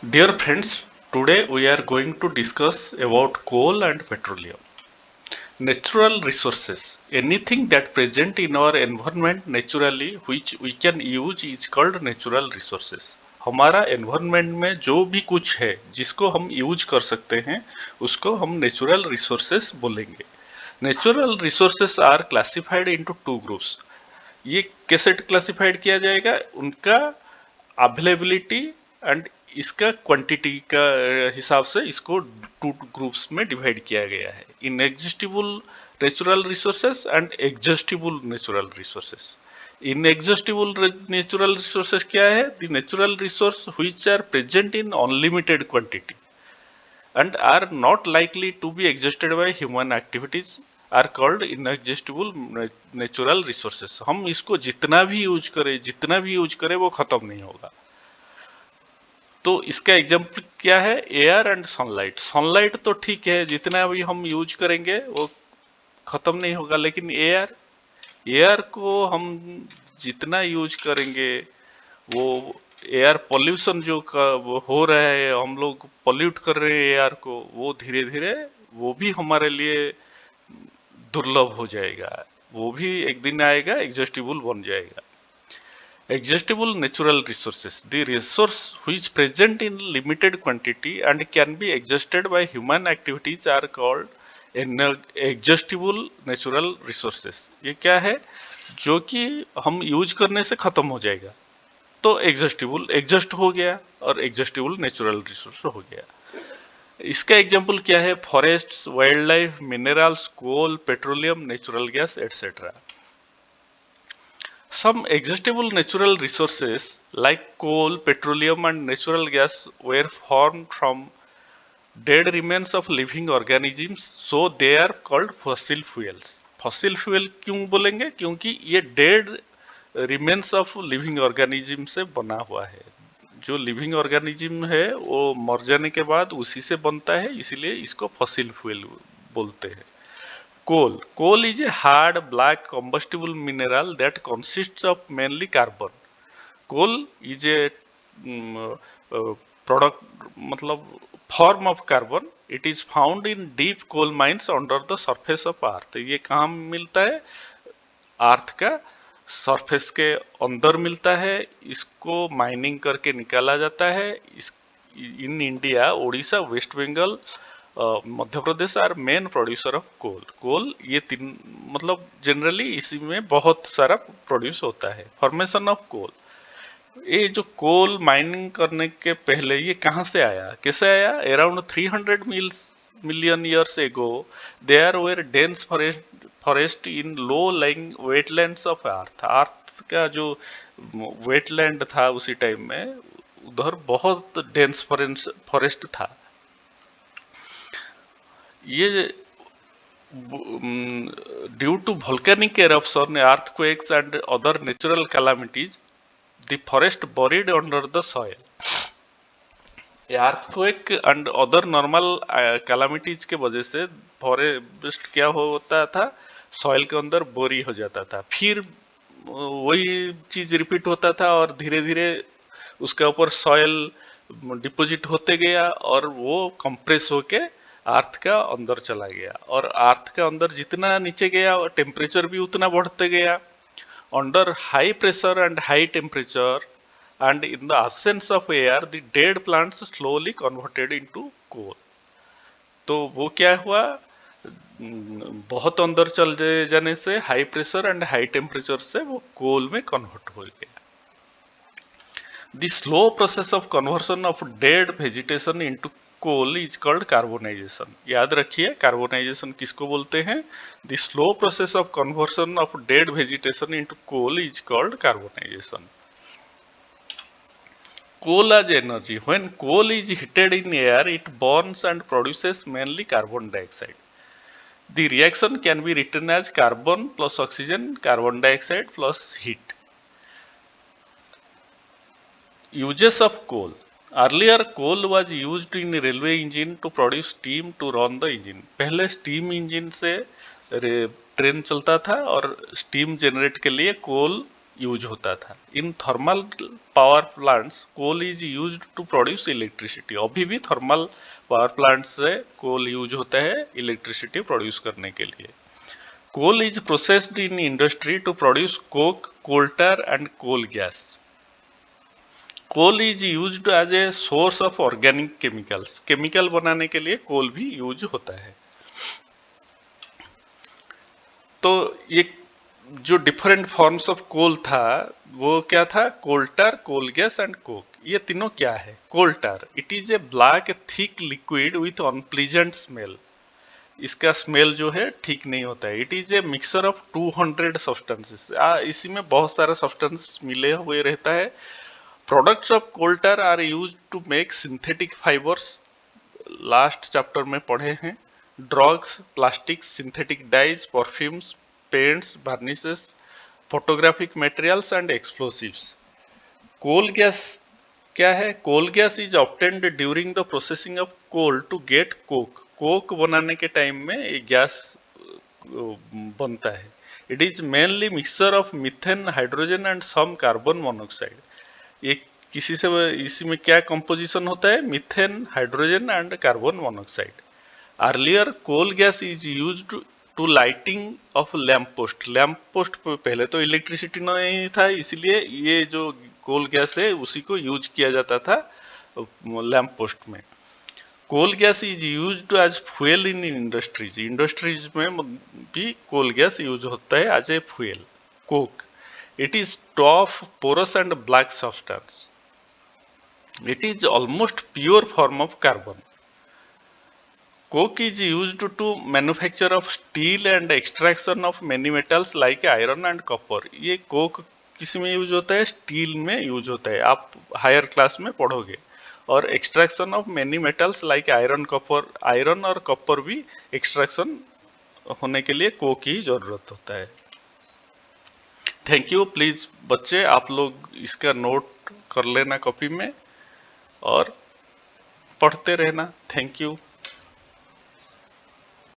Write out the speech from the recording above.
Dear friends, today we are going to discuss about coal and petroleum. Natural resources. Anything that present in our environment naturally which we can use is called natural resources. हमारा environment में जो भी कुछ है जिसको हम use कर सकते हैं उसको हम नेचुरल रिसोर्सेस बोलेंगे. Natural resources are classified into two groups. ये कैसे क्लासिफाइड किया जाएगा? उनका अवेलेबिलिटी एंड इसका क्वांटिटी का हिसाब से इसको टू ग्रुप्स में डिवाइड किया गया है. Inexhaustible natural resources and exhaustible natural resources. Inexhaustible natural resources क्या है? The natural resource which are present in unlimited quantity and are not likely to be exhausted by human activities are called inexhaustible natural resources. हम इसको जितना भी use करें वो खत्म नहीं होगा. तो इसका एग्जाम्पल क्या है? Air and sunlight. सनलाइट तो ठीक है, जितना भी हम यूज करेंगे वो खत्म नहीं होगा, लेकिन एयर को हम जितना यूज करेंगे वो एयर पोल्यूशन वो हो रहा है, हम लोग पोल्यूट कर रहे हैं एयर को, वो धीरे धीरे वो भी हमारे लिए दुर्लभ हो जाएगा. वो भी एक दिन आएगा एग्जॉस्टिबल बन जाएगा. Exhaustible natural resources. The resource which present in limited quantity and can be exhausted by human activities are called exhaustible natural resources. ये क्या है? जो कि हम यूज करने से खत्म हो जाएगा, तो एग्जॉस्ट हो गया और एग्जॉस्टिबल नेचुरल रिसोर्स हो गया. इसका एग्जाम्पल क्या है? Forests, wild life, minerals, coal, petroleum, natural gas etcetera. Some exhaustible natural resources like coal, petroleum and natural gas were formed from dead remains of living organisms, so they are called fossil fuels. Fossil fuel क्यों बोलेंगे? क्योंकि ये dead remains of living organism से बना हुआ है. जो living organism है वो मर जाने के बाद उसी से बनता है, इसीलिए इसको फॉसिल फ्यूल बोलते हैं. Coal is a hard black combustible mineral that consists of mainly carbon. Coal is a product मतलब form of carbon. It is found in deep coal mines under the surface of earth. ये कहाँ मिलता है? अर्थ का surface के अंदर मिलता है. इसको माइनिंग करके निकाला जाता है. In India, Orissa, West Bengal, Madhya Pradesh are main producer of coal. ये तीन मतलब जनरली इसी में बहुत सारा प्रोड्यूस होता है. Formation of coal. ये जो कोल माइनिंग करने के पहले ये कहाँ से आया, कैसे आया? Around 300 million years ago there were dense forest in low lying wetlands of अर्थ का जो वेटलैंड था उसी टाइम में, उधर बहुत डेंस फॉरेस्ट था. ये due to volcanic eruption, earthquakes and other natural calamities, the forest buried under the soil. earthquake and other normal calamities के वजह से फॉरेस्ट क्या होता था? सॉइल के अंदर बोरी हो जाता था. फिर वही चीज रिपीट होता था और धीरे धीरे उसके ऊपर सॉइल डिपोजिट होते गया और वो कंप्रेस होके अर्थ का अंदर चला गया. और अर्थ का अंदर जितना नीचे गया टेम्परेचर भी उतना बढ़ते गया. Under high pressure and high temperature and in the absence of air the dead plants slowly converted into coal. तो वो क्या हुआ? बहुत अंदर चल जाने से high pressure and high temperature से वो कोल में कन्वर्ट हो गया. The slow process of conversion of dead vegetation into coal is called carbonisation. याद रखिए कार्बोनाइजेशन किसको बोलते हैं? The slow process of conversion of dead vegetation into coal is called carbonisation. Coal as energy. When coal is heated in air, it burns and produces mainly carbon dioxide. The reaction can be written as carbon plus oxygen, carbon dioxide plus heat. Uses of coal. Earlier, coal was used in railway engine to produce steam to run the engine. पहले steam engine से train चलता था और steam generate के लिए coal use होता था। In thermal power plants coal is used to produce electricity. अभी भी थर्मल पावर प्लांट से कोल यूज होता है इलेक्ट्रिसिटी प्रोड्यूस करने के लिए। Coal is processed in industry to produce coke, coal tar and coal gas. Coal is used as a source of organic chemicals. Chemical बनाने के लिए कोल भी यूज होता है। तो ये जो डिफरेंट फॉर्म्स ऑफ कोल था वो क्या था? Coal tar, coal gas and coke. ये तीनों क्या है? Coal tar, it is a black thick liquid with unpleasant smell. इसका स्मेल जो है ठीक नहीं होता है। It is a mixture of 200 substances. इसी में बहुत सारा सब्सटेंस मिले हुए रहता है। Products of coal tar are use to make synthetic fibres, last chapter में पढ़े हैं। Drugs, plastics, synthetic dyes, perfumes, paints, varnishes, photographic materials and explosives. Coal gas क्या है? Coal gas is obtained during the processing of coal to get coke. Coke बनाने के time में ये gas बनता है। It is mainly mixture of methane, hydrogen and some carbon monoxide. ये किसी से इसी में क्या कंपोजिशन होता है? Methane, hydrogen and carbon monoxide. Earlier coal gas is used to lighting of lamp post. Lamp post पहले तो इलेक्ट्रिसिटी नहीं था, इसलिए ये जो कोल गैस है उसी को यूज किया जाता था लैम्प पोस्ट में। Coal gas is used as fuel in industries. Industries में भी कोल गैस यूज होता है as a fuel. Coke, it is tough, porous and black substance. It is almost pure form of carbon. Coke is used to manufacture of steel and extraction of many metals like iron and copper। ये Coke किस में use होता है? Steel में use होता है, आप higher class में पढ़ोगे। और extraction of many metals like iron, copper. Iron और कॉपर भी एक्सट्रैक्शन होने के लिए कोक की जरूरत होता है। Thank you. प्लीज बच्चे आप लोग इसका नोट कर लेना कॉपी में और पढ़ते रहना। Thank you.